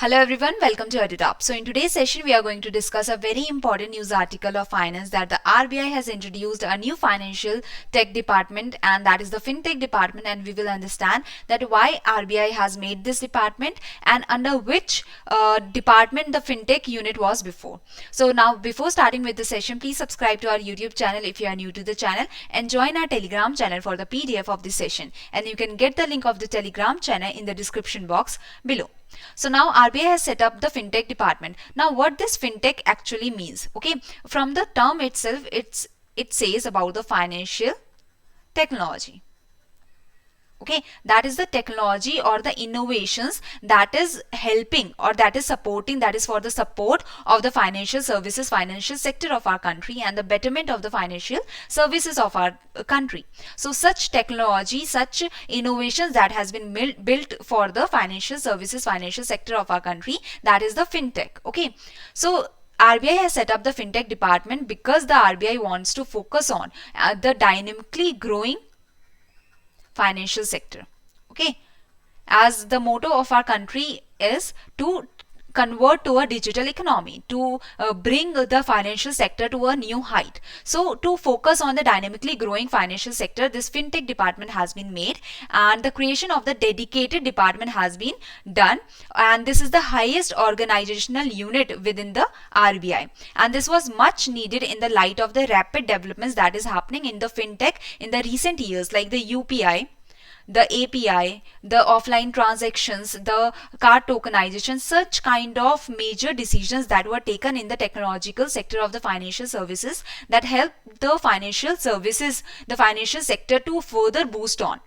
Hello everyone, welcome to EduTop. So in today's session, we are going to discuss a very important news article of finance that the RBI has introduced a new financial tech department, and that is the FinTech department, and we will understand that why RBI has made this department and under which department the FinTech unit was before. So now before starting with the session, please subscribe to our YouTube channel if you are new to the channel and join our Telegram channel for the PDF of this session, and you can get the link of the Telegram channel in the description box below. So now RBI has set up the FinTech department. Now what this FinTech actually means, okay, from the term itself, it says about the financial technology. Okay, that is the technology or the innovations that is helping or that is supporting, that is for the support of the financial services, financial sector of our country and the betterment of the financial services of our country. So such technology, such innovations that has been built for the financial services, financial sector of our country, that is the FinTech. Okay, so RBI has set up the FinTech department because the RBI wants to focus on the dynamically growing financial sector. Okay, as the motto of our country is to convert to a digital economy, to bring the financial sector to a new height. So to focus on the dynamically growing financial sector, this FinTech department has been made and the creation of the dedicated department has been done, and this is the highest organizational unit within the RBI, and this was much needed in the light of the rapid developments that is happening in the FinTech in the recent years, like the UPI, the API, the offline transactions, the card tokenization, such kind of major decisions that were taken in the technological sector of the financial services that help the financial services, the financial sector to further boost on.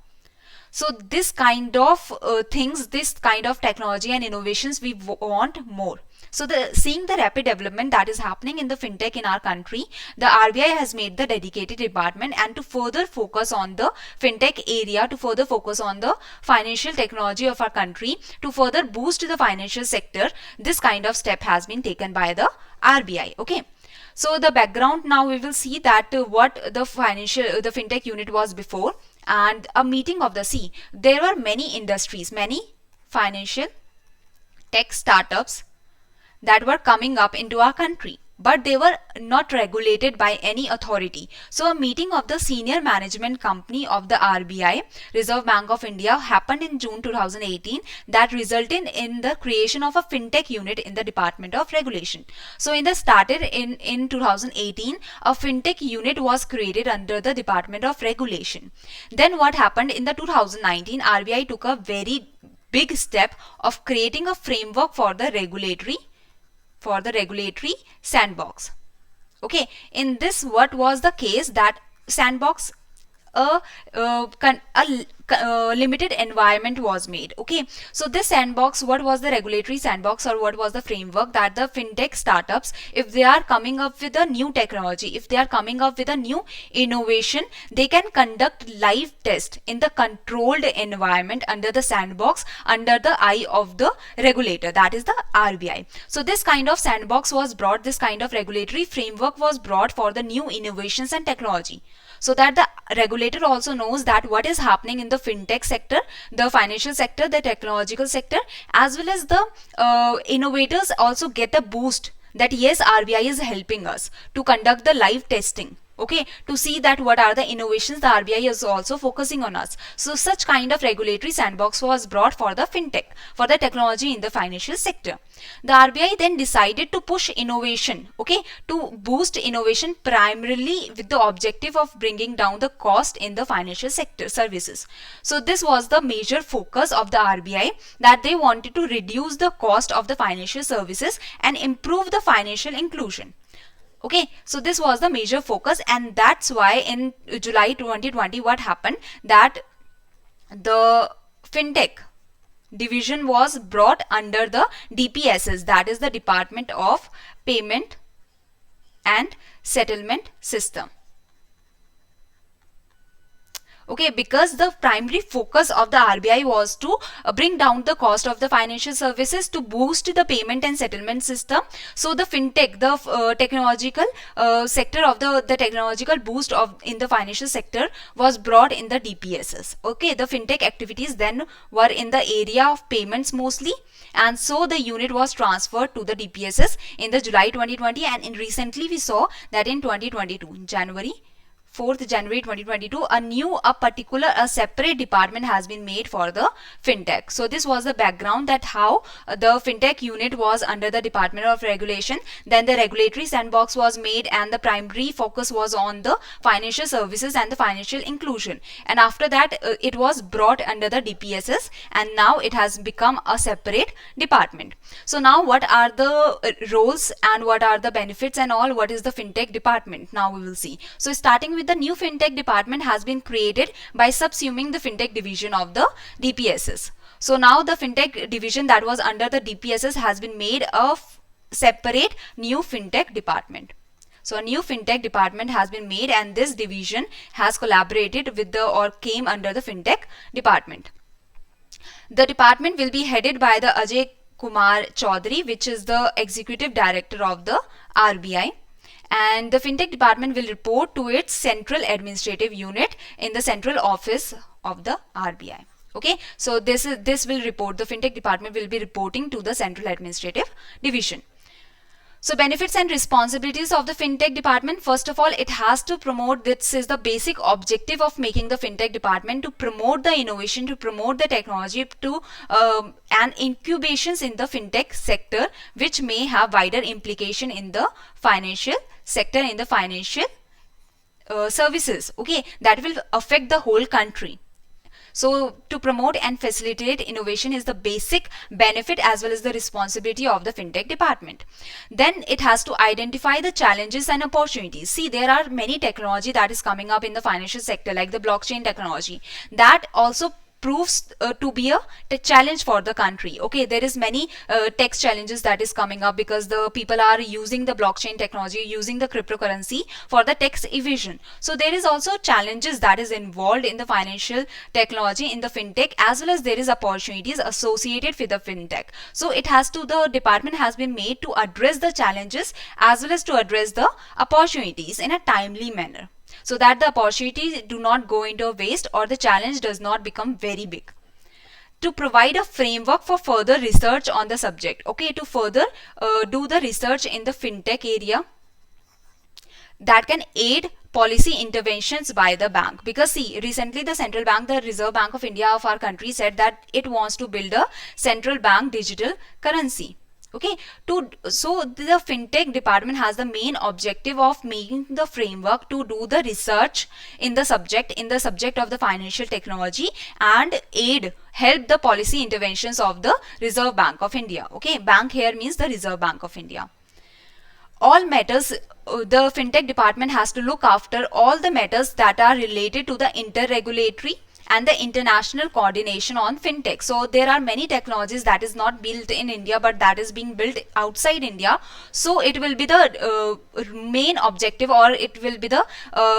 So this kind of things, this kind of technology and innovations we want more. So seeing the rapid development that is happening in the FinTech in our country, the RBI has made the dedicated department, and to further focus on the FinTech area, to further focus on the financial technology of our country, to further boost the financial sector, this kind of step has been taken by the RBI. Okay. So the background, now we will see that what the FinTech unit was before, and a meeting of the C. There were many industries, many financial tech startups that were coming up into our country, but they were not regulated by any authority. So a meeting of the senior management company of the RBI, Reserve Bank of India, happened in June 2018 that resulted in the creation of a FinTech unit in the Department of Regulation. So started in 2018, a FinTech unit was created under the Department of Regulation. Then what happened in the 2019, RBI took a very big step of creating a framework for the regulatory sandbox. Okay, in this, what was the case, that sandbox, a limited environment was made. Okay, so this sandbox, what was the regulatory sandbox or what was the framework, that the FinTech startups, if they are coming up with a new technology, if they are coming up with a new innovation, they can conduct live test in the controlled environment under the sandbox, under the eye of the regulator, that is the RBI. So this kind of sandbox was brought, this kind of regulatory framework was brought for the new innovations and technology, so that the regulator also knows that what is happening in the FinTech sector, the financial sector, the technological sector, as well as the innovators also get a boost that yes, RBI is helping us to conduct the live testing. Okay, to see that what are the innovations, the RBI is also focusing on us. So such kind of regulatory sandbox was brought for the FinTech, for the technology in the financial sector. The RBI then decided to push innovation, okay, to boost innovation primarily with the objective of bringing down the cost in the financial sector services. So this was the major focus of the RBI, that they wanted to reduce the cost of the financial services and improve the financial inclusion. Okay, so this was the major focus, and that's why in July 2020 what happened, that the FinTech division was brought under the DPSS, that is the Department of Payment and Settlement System. Okay, because the primary focus of the RBI was to bring down the cost of the financial services to boost the payment and settlement system. So the fintech, the technological sector of the technological boost of in the financial sector was brought in the DPSs. Okay, the fintech activities then were in the area of payments mostly, and so the unit was transferred to the DPSs in the July 2020, and in recently we saw that in 2022, January 4th January 2022, a separate department has been made for the fintech. So this was the background that how the fintech unit was under the Department of Regulation. Then the regulatory sandbox was made, and the primary focus was on the financial services and the financial inclusion. And after that, it was brought under the DPSs, and now it has become a separate department. So now what are the roles and what are the benefits and all? What is the fintech department? Now we will see. So starting with the new fintech department has been created by subsuming the fintech division of the DPSs. So now the fintech division that was under the DPSs has been made a separate new fintech department. So a new fintech department has been made, and this division has collaborated with the or came under the fintech department. The department will be headed by the Ajay Kumar Chaudhary, which is the executive director of the RBI. And the fintech department will report to its central administrative unit in the central office of the RBI. Okay, so this will report, the fintech department will be reporting to the central administrative division. So benefits and responsibilities of the fintech department. First of all, it has to promote, this is the basic objective of making the fintech department, to promote the innovation, to promote the technology, to and incubations in the fintech sector, which may have wider implication in the financial sector, in the financial services. Okay, that will affect the whole country. So to promote and facilitate innovation is the basic benefit as well as the responsibility of the fintech department. Then it has to identify the challenges and opportunities. See, there are many technology that is coming up in the financial sector, like the blockchain technology, that also proves to be a challenge for the country. Okay, there is many tax challenges that is coming up because the people are using the blockchain technology, using the cryptocurrency for the tax evasion. So there is also challenges that is involved in the financial technology, in the fintech, as well as there is opportunities associated with the fintech. So it has to, the department has been made to address the challenges as well as to address the opportunities in a timely manner, so that the opportunities do not go into a waste or the challenge does not become very big. To provide a framework for further research on the subject. Okay, to further do the research in the fintech area that can aid policy interventions by the bank. Because see, recently the central bank, the Reserve Bank of India of our country, said that it wants to build a central bank digital currency. Okay, so the fintech department has the main objective of making the framework to do the research in the subject of the financial technology and help the policy interventions of the Reserve Bank of India. Okay, bank here means the Reserve Bank of India. All matters, the fintech department has to look after all the matters that are related to the inter-regulatory and the international coordination on fintech. So there are many technologies that is not built in India but that is being built outside India. So it will be the main objective, or it will be the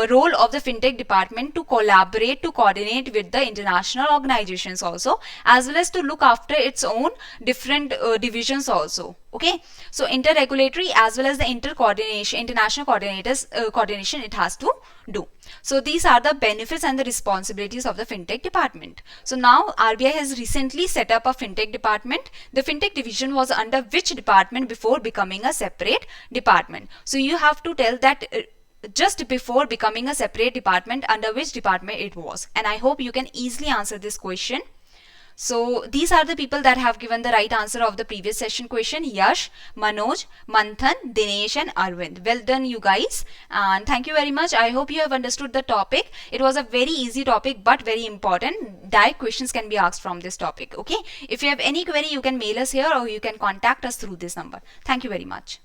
role of the fintech department to collaborate, to coordinate with the international organizations also, as well as to look after its own different divisions also. Okay, so inter-regulatory as well as the international coordination it has to do. So these are the benefits and the responsibilities of the fintech department. So now RBI has recently set up a fintech department. The fintech division was under which department before becoming a separate department? So you have to tell that just before becoming a separate department, under which department it was. And I hope you can easily answer this question. So these are the people that have given the right answer of the previous session question: Yash, Manoj, Manthan, Dinesh and Arvind. Well done you guys, and thank you very much. I hope you have understood the topic. It was a very easy topic but very important. Direct questions can be asked from this topic. Okay, if you have any query, you can mail us here or you can contact us through this number. Thank you very much.